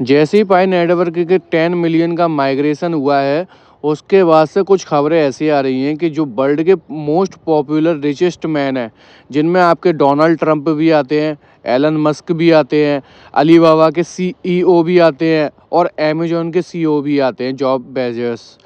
जैसे ही पाई नेटवर्क के 10 मिलियन का माइग्रेशन हुआ है, उसके बाद से कुछ खबरें ऐसी आ रही हैं कि जो वर्ल्ड के मोस्ट पॉपुलर रिचेस्ट मैन हैं, जिनमें आपके डोनाल्ड ट्रंप भी आते हैं, एलन मस्क भी आते हैं, अलीबाबा के सीईओ भी आते हैं और अमेज़न के सीईओ भी आते हैं, जॉब बेजोस।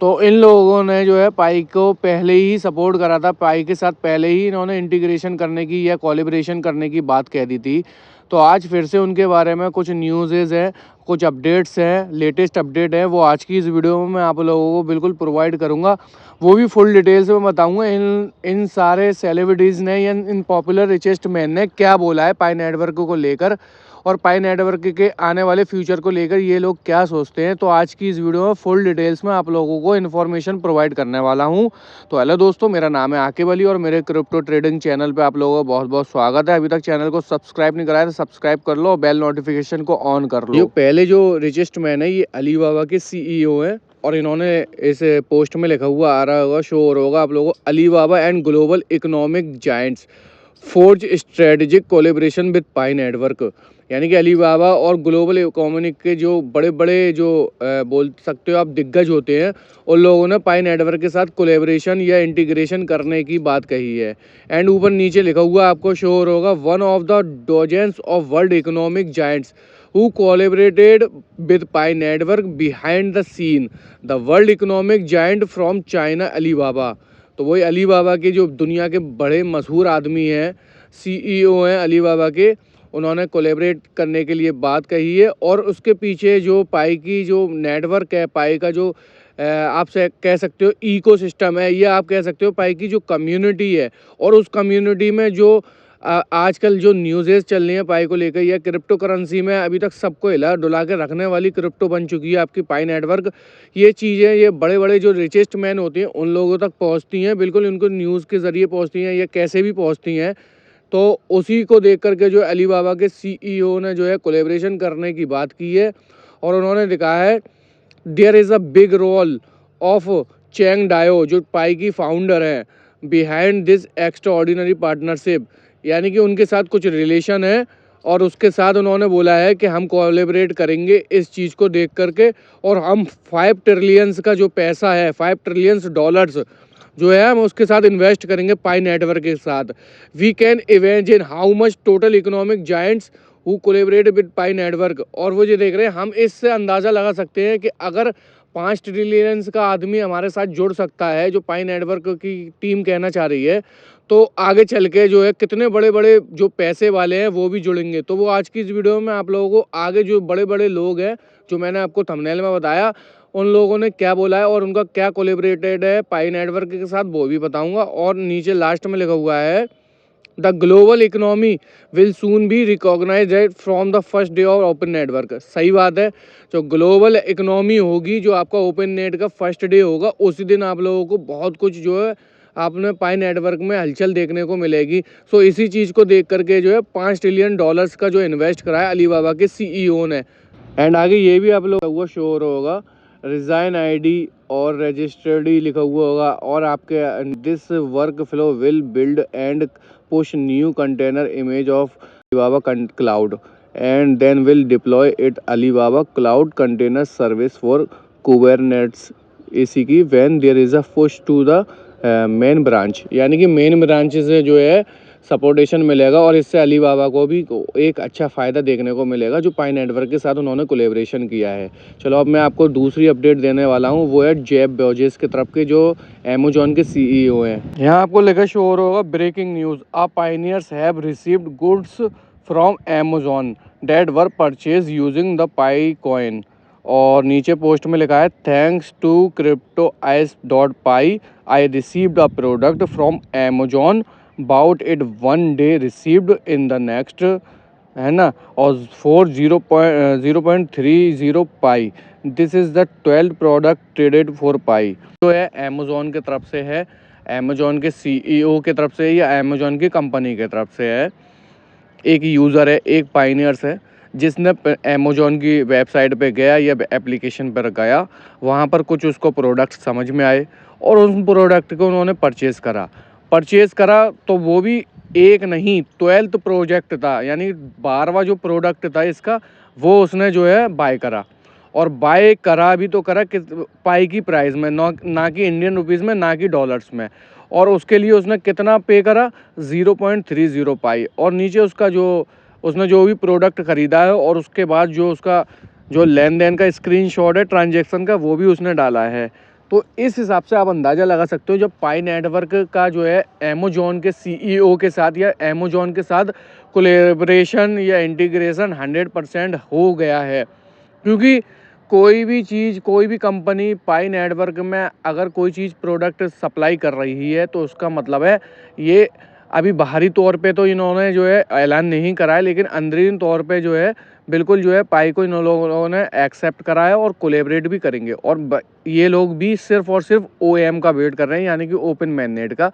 तो इन लोगों ने जो है पाई को पहले ही सपोर्ट करा था, पाई के साथ पहले ही इन्होंने इंटीग्रेशन करने की या कोलैबोरेशन करने की बात कह दी थी। तो आज फिर से उनके बारे में कुछ न्यूज़ेज़ हैं, कुछ अपडेट्स हैं, लेटेस्ट अपडेट है, वो आज की इस वीडियो में मैं आप लोगों को बिल्कुल प्रोवाइड करूँगा। वो भी फुल डिटेल्स में बताऊँगा इन इन सारे सेलिब्रिटीज़ ने या इन पॉपुलर रिचेस्ट मैन ने क्या बोला है पाई नेटवर्क को लेकर, और पाई नेटवर्क के आने वाले फ्यूचर को लेकर ये लोग क्या सोचते हैं। तो आज की इस वीडियो में फुल डिटेल्स में आप लोगों को इन्फॉर्मेशन प्रोवाइड करने वाला हूँ। तो हेलो दोस्तों, मेरा नाम है आकिब अली और मेरे क्रिप्टो ट्रेडिंग चैनल पे आप लोगों का बहुत बहुत स्वागत है। अभी तक चैनल को सब्सक्राइब नहीं कराया तो सब्सक्राइब कर लो और बेल नोटिफिकेशन को ऑन कर लो। ये पहले जो रिचेस्ट मैन है ये अलीबाबा के सीईओ हैं और इन्होंने इस पोस्ट में लिखा हुआ आ रहा होगा, शो हो रहा होगा आप लोगों को, Alibaba and global economic giants forge strategic collaboration with pi network. यानी कि अलीबाबा और ग्लोबल इकोनॉमिक के जो बड़े बड़े जो बोल सकते हो आप दिग्गज होते हैं, उन लोगों ने पाई नेटवर्क के साथ कोलेब्रेशन या इंटीग्रेशन करने की बात कही है। एंड ऊपर नीचे लिखा हुआ आपको शो हो रहा होगा, one of the dozens of world economic giants who collaborated with Pi Network behind the scene, the world economic giant from China, Alibaba। तो वही अलीबाबा के जो दुनिया के बड़े मशहूर आदमी हैं, सीईओ हैं अलीबाबा के, उन्होंने कोलैबोरेट करने के लिए बात कही है। और उसके पीछे जो पाई की जो नेटवर्क है, पाई का जो आप से कह सकते हो इकोसिस्टम है, या आप कह सकते हो पाई की जो कम्युनिटी है, और उस कम्युनिटी में जो आजकल जो न्यूज़ेस चल रही हैं पाई को लेकर, या क्रिप्टो करेंसी में अभी तक सबको हिला डुला के रखने वाली क्रिप्टो बन चुकी है आपकी पाई नेटवर्क। ये चीज़ें ये बड़े बड़े जो रिचेस्ट मैन होते हैं उन लोगों तक पहुंचती हैं, बिल्कुल उनको न्यूज़ के ज़रिए पहुंचती हैं या कैसे भी पहुंचती हैं। तो उसी को देख करके जो अलीबाबा के सीईओ ने जो है कोलैबोरेशन करने की बात की है। और उन्होंने लिखा है, there is a big role of चैंग डायो, जो पाई की फाउंडर हैं, बिहाइंड दिस एक्स्ट्राऑर्डिनरी पार्टनरशिप। यानी कि उनके साथ कुछ रिलेशन है और उसके साथ उन्होंने बोला है कि हम कोलैबोरेट करेंगे इस चीज़ को देख करके, और हम 5 ट्रिलियंस का जो पैसा है, 5 ट्रिलियंस डॉलर्स जो है, हम उसके साथ इन्वेस्ट करेंगे पाई नेटवर्क के साथ। We can imagine how much total economic giants who collaborate with pi network. और वो ये देख रहे हैं, हम इससे अंदाज़ा लगा सकते हैं कि अगर 5 ट्रिलियंस का आदमी हमारे साथ जुड़ सकता है, जो पाई नेटवर्क की टीम कहना चाह रही है, तो आगे चल के जो है कितने बड़े बड़े जो पैसे वाले हैं वो भी जुड़ेंगे। तो वो आज की इस वीडियो में आप लोगों को आगे जो बड़े बड़े लोग हैं जो मैंने आपको थंबनेल में बताया, उन लोगों ने क्या बोला है और उनका क्या कोलैबोरेटेड है पाई नेटवर्क के साथ, वो भी बताऊंगा। और नीचे लास्ट में लिखा हुआ है, the global economy will soon be recognised from the first day of open network. सही बात है, जो ग्लोबल इकोनॉमी होगी, जो आपका ओपन नेट का फर्स्ट डे होगा, उसी दिन आप लोगों को बहुत कुछ जो है आपने पाई नेटवर्क में हलचल देखने को मिलेगी। सो इसी चीज़ को देख करके जो है 5 ट्रिलियन डॉलर्स का जो इन्वेस्ट कराया अलीबाबा के सीईओ ने। एंड आगे ये भी आप लोग हुआ शो होगा, रिज़ाइन आईडी और रजिस्टर्ड लिखा हुआ होगा, और आपके this workflow will build and push new container image of Alibaba cloud and then will deploy it Alibaba cloud container service for Kubernetes इसी की when there is a push to the main branch. यानी कि main branch से जो है सपोर्टेशन मिलेगा, और इससे अलीबाबा को भी एक अच्छा फ़ायदा देखने को मिलेगा जो पाई नेटवर्क के साथ उन्होंने कोलैबोरेशन किया है। चलो अब मैं आपको दूसरी अपडेट देने वाला हूँ, वो है जेफ बेजोस की तरफ के, जो अमेज़न के सीईओ हैं। यहाँ आपको लिखा शो हो रहा होगा, breaking news, a pioneers have received goods from Amazon that were purchase using the Pi coin. और नीचे पोस्ट में लिखा है, thanks to cryptoice.py I received a product from Amazon bought it one day received in the next, है ना, और for 0.30 Pi. This is the 12th product traded for Pi. जो है अमेज़न की तरफ से है, अमेज़न के सीईओ की तरफ से या अमेज़न की कंपनी की तरफ से है। एक यूज़र है, एक पायनियर्स है, जिसने अमेज़न की वेबसाइट पे गया या एप्लीकेशन पर गया, वहाँ पर कुछ उसको प्रोडक्ट समझ में आए और उस प्रोडक्ट को उन्होंने परचेज़ करा। तो वो भी एक नहीं, 12th प्रोजेक्ट था, यानी 12वां जो प्रोडक्ट था इसका, वो उसने जो है बाय करा, और बाय करा भी तो करा किस पाई की प्राइस में, ना कि इंडियन रुपीज़ में, ना कि डॉलर्स में। और उसके लिए उसने कितना पे करा, 0.30 पाई। और नीचे उसका जो उसने जो भी प्रोडक्ट खरीदा है और उसके बाद जो उसका जो लेन देन का स्क्रीनशॉट है ट्रांजेक्शन का, वो भी उसने डाला है। तो इस हिसाब से आप अंदाज़ा लगा सकते हो, जब पाई नेटवर्क का जो है अमेज़न के सीईओ के साथ या अमेज़न के साथ कोलैबोरेशन या इंटीग्रेशन 100% हो गया है। क्योंकि कोई भी चीज़, कोई भी कंपनी पाई नेटवर्क में अगर कोई चीज़ प्रोडक्ट सप्लाई कर रही है, तो उसका मतलब है ये अभी बाहरी तौर पे तो इन्होंने जो है ऐलान नहीं करा है, लेकिन अंदरूनी तौर पे जो है बिल्कुल जो है पाई को इन लोगों ने एक्सेप्ट करा है और कोलैबोरेट भी करेंगे। और ये लोग भी सिर्फ और सिर्फ ओएम का वेट कर रहे हैं, यानी कि ओपन मैननेट का,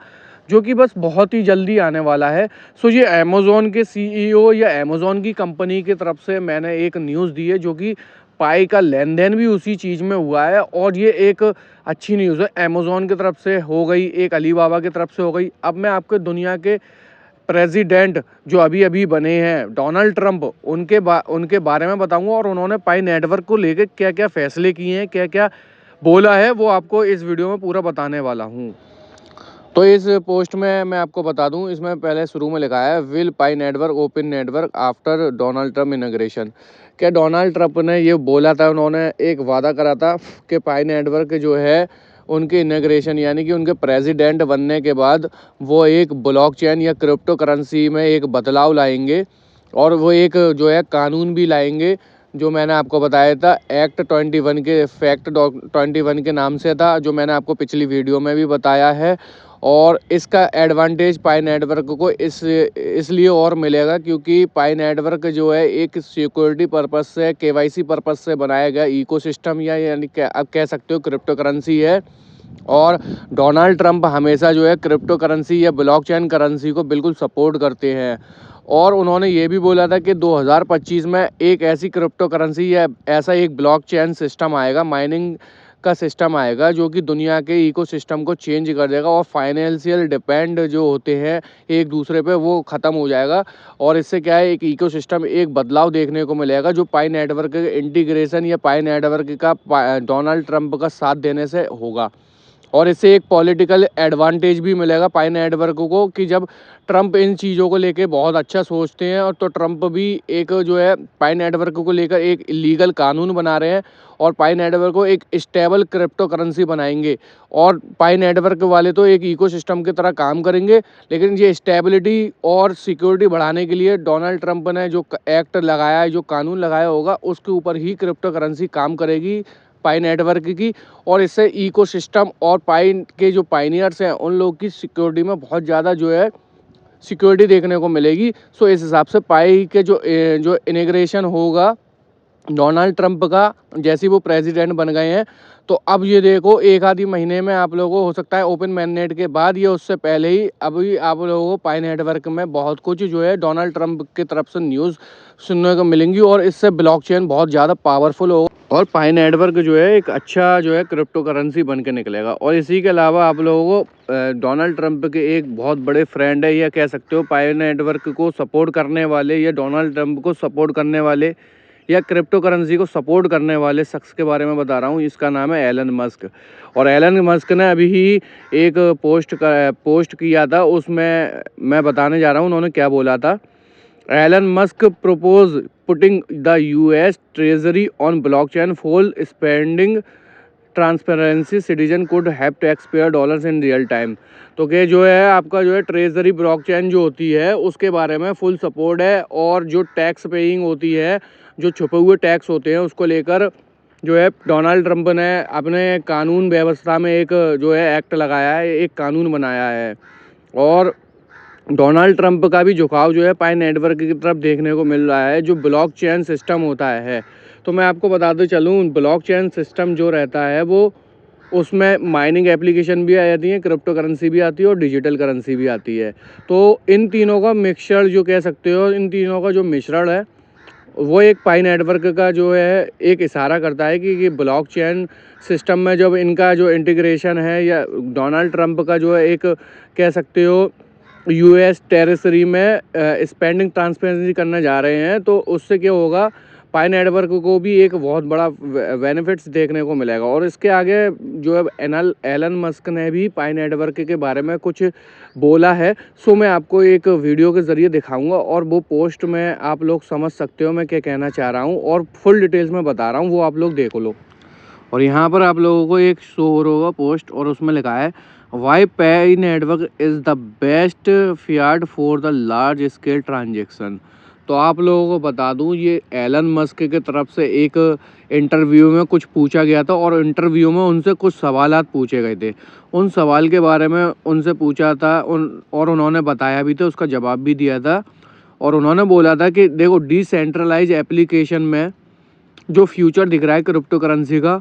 जो कि बस बहुत ही जल्दी आने वाला है। सो ये अमेज़न के सीईओ या अमेज़न की कंपनी की तरफ से मैंने एक न्यूज़ दी है, जो कि पाई का लेन देन भी उसी चीज़ में हुआ है, और ये एक अच्छी न्यूज़ है। अमेज़न की तरफ से हो गई, एक अलीबाबा की तरफ से हो गई। अब मैं आपके दुनिया के प्रेसिडेंट जो अभी अभी बने हैं डोनाल्ड ट्रंप, उनके बारे में बताऊंगा, और उन्होंने पाई नेटवर्क को लेकर क्या क्या फैसले किए हैं, क्या क्या बोला है, वो आपको इस वीडियो में पूरा बताने वाला हूँ। तो इस पोस्ट में मैं आपको बता दूं, इसमें पहले शुरू में लिखा है, will pi network open network after Donald Trump inauguration. क्या डोनाल्ड ट्रंप ने ये बोला था, उन्होंने एक वादा करा था कि पाई नेटवर्क जो है उनके इनॉग्रेशन यानी कि उनके प्रेसिडेंट बनने के बाद वो एक ब्लॉकचेन या क्रिप्टो करेंसी में एक बदलाव लाएंगे, और वो एक जो है कानून भी लाएंगे, जो मैंने आपको बताया था एक्ट 21 के, फैक्ट 21 के नाम से था, जो मैंने आपको पिछली वीडियो में भी बताया है। और इसका एडवांटेज पाई नेटवर्क को इसलिए और मिलेगा, क्योंकि पाई नेटवर्क जो है एक सिक्योरिटी पर्पस से, केवाईसी पर्पस से बनाया गया इकोसिस्टम, या यानी आप कह सकते हो क्रिप्टो करेंसी है। और डोनाल्ड ट्रंप हमेशा जो है क्रिप्टो करेंसी या ब्लॉकचेन करेंसी को बिल्कुल सपोर्ट करते हैं। और उन्होंने ये भी बोला था कि 2025 में एक ऐसी क्रिप्टो करेंसी या ऐसा एक ब्लॉकचेन सिस्टम आएगा, माइनिंग का सिस्टम आएगा, जो कि दुनिया के इकोसिस्टम को चेंज कर देगा, और फाइनेंशियल डिपेंड जो होते हैं एक दूसरे पे, वो ख़त्म हो जाएगा। और इससे क्या है, एक इकोसिस्टम, एक बदलाव देखने को मिलेगा, जो पाई नेटवर्क के इंटीग्रेशन या पाई नेटवर्क का डोनाल्ड ट्रंप का साथ देने से होगा। और इससे एक पॉलिटिकल एडवांटेज भी मिलेगा पाई नेटवर्क को, कि जब ट्रंप इन चीज़ों को लेके बहुत अच्छा सोचते हैं, और तो ट्रंप भी एक जो है पाई नेटवर्क को लेकर एक लीगल कानून बना रहे हैं, और पाई नेटवर्क को एक स्टेबल क्रिप्टो करेंसी बनाएंगे। और पाई नेटवर्क वाले तो एक इकोसिस्टम की तरह काम करेंगे, लेकिन ये स्टेबिलिटी और सिक्योरिटी बढ़ाने के लिए डोनाल्ड ट्रंप ने जो एक्ट लगाया है, जो कानून लगाया होगा, उसके ऊपर ही क्रिप्टो करेंसी काम करेगी पाई नेटवर्क की। और इससे इकोसिस्टम और पाई के जो पाइनियर्स हैं, उन लोग की सिक्योरिटी में बहुत ज़्यादा जो है सिक्योरिटी देखने को मिलेगी। सो इस हिसाब से पाई के जो इनॉग्रेशन होगा डोनाल्ड ट्रंप का, जैसे ही वो प्रेसिडेंट बन गए हैं, तो अब ये देखो एक आधी महीने में आप लोगों को हो सकता है ओपन मैननेट के बाद, ये उससे पहले ही अभी आप लोगों को पाई नेटवर्क में बहुत कुछ जो है डोनाल्ड ट्रंप की तरफ से न्यूज़ सुनने को मिलेंगी, और इससे ब्लॉकचेन बहुत ज़्यादा पावरफुल होगा, और पाई नेटवर्क जो है एक अच्छा जो है क्रिप्टो करेंसी बन के निकलेगा। और इसी के अलावा आप लोगों को डोनाल्ड ट्रंप के एक बहुत बड़े फ्रेंड है, या कह सकते हो पाई नेटवर्क को सपोर्ट करने वाले, या डोनाल्ड ट्रंप को सपोर्ट करने वाले, या क्रिप्टो करेंसी को सपोर्ट करने वाले शख्स के बारे में बता रहा हूँ। इसका नाम है एलन मस्क। और एलन मस्क ने अभी ही एक पोस्ट किया था, उसमें मैं बताने जा रहा हूँ उन्होंने क्या बोला था। Elon Musk propose putting the US treasury on blockchain for spending transparency, citizen could have tax payer dollars in real time. तो कि जो है आपका जो है ट्रेजरी ब्लॉकचेन जो होती है, उसके बारे में फुल सपोर्ट है, और जो टैक्स पेइंग होती है, जो छुपे हुए टैक्स होते हैं, उसको लेकर जो है डोनाल्ड ट्रंप ने अपने कानून व्यवस्था में एक जो है एक्ट लगाया है, एक कानून बनाया है। और डोनाल्ड ट्रंप का भी झुकाव जो है पाई नेटवर्क की तरफ देखने को मिल रहा है, जो ब्लॉकचेन सिस्टम होता है। तो मैं आपको बताते चलूँ, ब्लॉकचेन सिस्टम जो रहता है वो, उसमें माइनिंग एप्लीकेशन भी आ जाती है, क्रिप्टो करेंसी भी आती है, और डिजिटल करेंसी भी आती है। तो इन तीनों का मिक्सचर जो कह सकते हो, इन तीनों का जो मिश्रण है, वो एक पाई नेटवर्क का जो है एक इशारा करता है कि ब्लॉकचेन सिस्टम में जब इनका जो इंटीग्रेशन है, या डोनाल्ड ट्रंप का जो है एक कह सकते हो यूएस टेरिटरी में स्पेंडिंग ट्रांसपेरेंसी करने जा रहे हैं, तो उससे क्या होगा, पाई नेटवर्क को भी एक बहुत बड़ा बेनिफिट्स देखने को मिलेगा। और इसके आगे जो है एलन मस्क ने भी पाई नेटवर्क के बारे में कुछ बोला है, सो मैं आपको एक वीडियो के ज़रिए दिखाऊंगा और वो पोस्ट में आप लोग समझ सकते हो मैं क्या कहना चाह रहा हूँ, और फुल डिटेल्स में बता रहा हूँ, वो आप लोग देख लो। और यहाँ पर आप लोगों को एक शो हो रहा होगा पोस्ट, और उसमें लिखा है why pi network is the best fiat for the large scale transaction. तो आप लोगों को बता दूं, ये एलन मस्क की तरफ से एक इंटरव्यू में कुछ पूछा गया था, और इंटरव्यू में उनसे कुछ सवालात पूछे गए थे। उन सवाल के बारे में उनसे पूछा था और उन्होंने बताया भी था, उसका जवाब भी दिया था। और उन्होंने बोला था कि देखो, डिसेंट्रलाइज एप्लीकेशन में जो फ्यूचर दिख रहा है क्रिप्टो करेंसी का,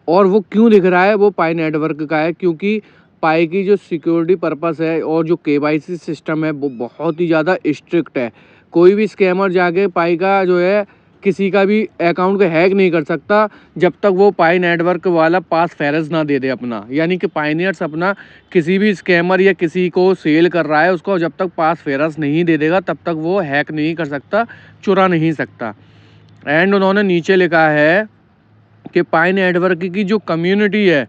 और वो क्यों दिख रहा है, वो पाई नेटवर्क का है। क्योंकि पाई की जो सिक्योरिटी पर्पस है और जो केवाईसी सिस्टम है वो बहुत ही ज़्यादा स्ट्रिक्ट है। कोई भी स्कैमर जाके पाई का जो है किसी का भी अकाउंट को हैक नहीं कर सकता जब तक वो पाई नेटवर्क वाला पास फेरस ना दे दे अपना। यानी कि पाइनियर्स अपना किसी भी स्कैमर या किसी को सेल कर रहा है उसको जब तक पास फेरस नहीं दे देगा तब तक वो हैक नहीं कर सकता, चुरा नहीं सकता। एंड उन्होंने नीचे लिखा है कि पाई नेटवर्क की जो कम्युनिटी है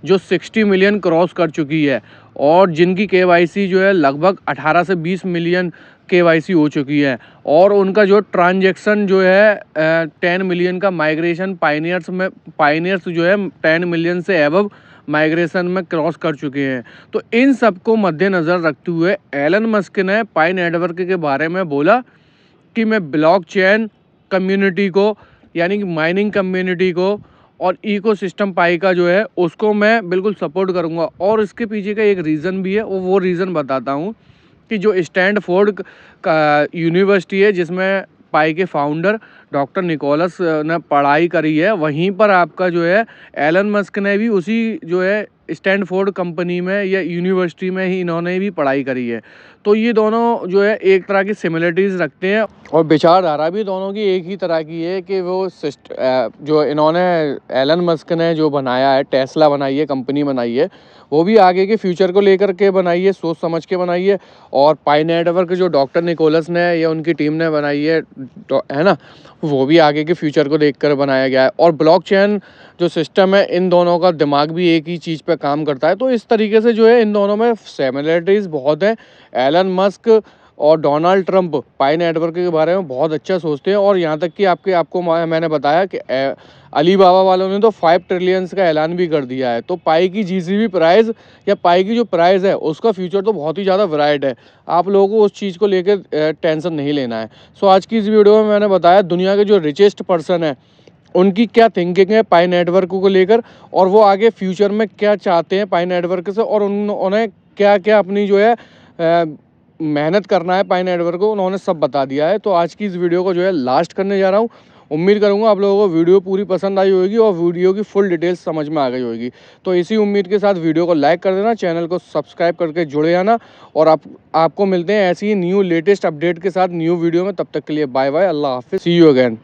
जो 60 मिलियन क्रॉस कर चुकी है, और जिनकी केवाईसी जो है लगभग 18 से 20 मिलियन केवाईसी हो चुकी है, और उनका जो ट्रांजैक्शन जो है 10 मिलियन का माइग्रेशन पाइनियर्स जो है 10 मिलियन से एबव माइग्रेशन में क्रॉस कर चुके हैं। तो इन सब को मद्देनज़र रखते हुए एलन मस्क ने पाई नेटवर्क के बारे में बोला कि मैं ब्लॉकचेन कम्युनिटी को, यानी कि माइनिंग कम्युनिटी को और इकोसिस्टम पाई का जो है उसको मैं बिल्कुल सपोर्ट करूंगा। और इसके पीछे का एक रीज़न भी है, वो रीज़न बताता हूँ कि जो स्टैनफोर्ड का यूनिवर्सिटी है जिसमें पाई के फाउंडर डॉक्टर निकोलस ने पढ़ाई करी है, वहीं पर आपका जो है एलन मस्क ने भी उसी जो है स्टैनफोर्ड कंपनी में या यूनिवर्सिटी में ही इन्होंने भी पढ़ाई करी है। तो ये दोनों जो है एक तरह की सिमिलरिटीज़ रखते हैं, और विचारधारा भी दोनों की एक ही तरह की है कि वो जो इन्होंने एलन मस्क ने जो बनाया है, टेस्ला बनाई है, कंपनी बनाई है, वो भी आगे के फ्यूचर को लेकर के बनाई है, सोच समझ के बनाई है। और पाई नेटवर्क जो डॉक्टर निकोलस ने या उनकी टीम ने बनाई है ना, वो भी आगे के फ्यूचर को देखकर बनाया गया है। और ब्लॉकचेन जो सिस्टम है, इन दोनों का दिमाग भी एक ही चीज़ पे काम करता है। तो इस तरीके से जो है इन दोनों में सिमिलरिटीज़ बहुत हैं। एलन मस्क और डोनाल्ड ट्रंप पाई नेटवर्क के बारे में बहुत अच्छा सोचते हैं, और यहाँ तक कि आपको मैंने बताया कि अली बाबा वालों ने तो 5 ट्रिलियंस का ऐलान भी कर दिया है। तो पाई की जीसीबी प्राइस या पाई की जो प्राइस है उसका फ्यूचर तो बहुत ही ज़्यादा ब्राइट है। आप लोगों को उस चीज़ को लेकर टेंशन नहीं लेना है। सो आज की इस वीडियो में मैंने बताया दुनिया के जो रिचेस्ट पर्सन है उनकी क्या थिंकिंग है पाई नेटवर्क को लेकर, और वो आगे फ्यूचर में क्या चाहते हैं पाई नेटवर्क से, और उन्हें क्या क्या अपनी जो है मेहनत करना है पाई नेटवर्क को, उन्होंने सब बता दिया है। तो आज की इस वीडियो को जो है लास्ट करने जा रहा हूँ। उम्मीद करूँगा आप लोगों को वीडियो पूरी पसंद आई होगी और वीडियो की फुल डिटेल्स समझ में आ गई होगी। तो इसी उम्मीद के साथ वीडियो को लाइक कर देना, चैनल को सब्सक्राइब करके जुड़े जाना, और आपको मिलते हैं ऐसी ही न्यू लेटेस्ट अपडेट के साथ न्यू वीडियो में। तब तक के लिए बाय बाय, अल्लाह हाफिज़, सी यू अगैन।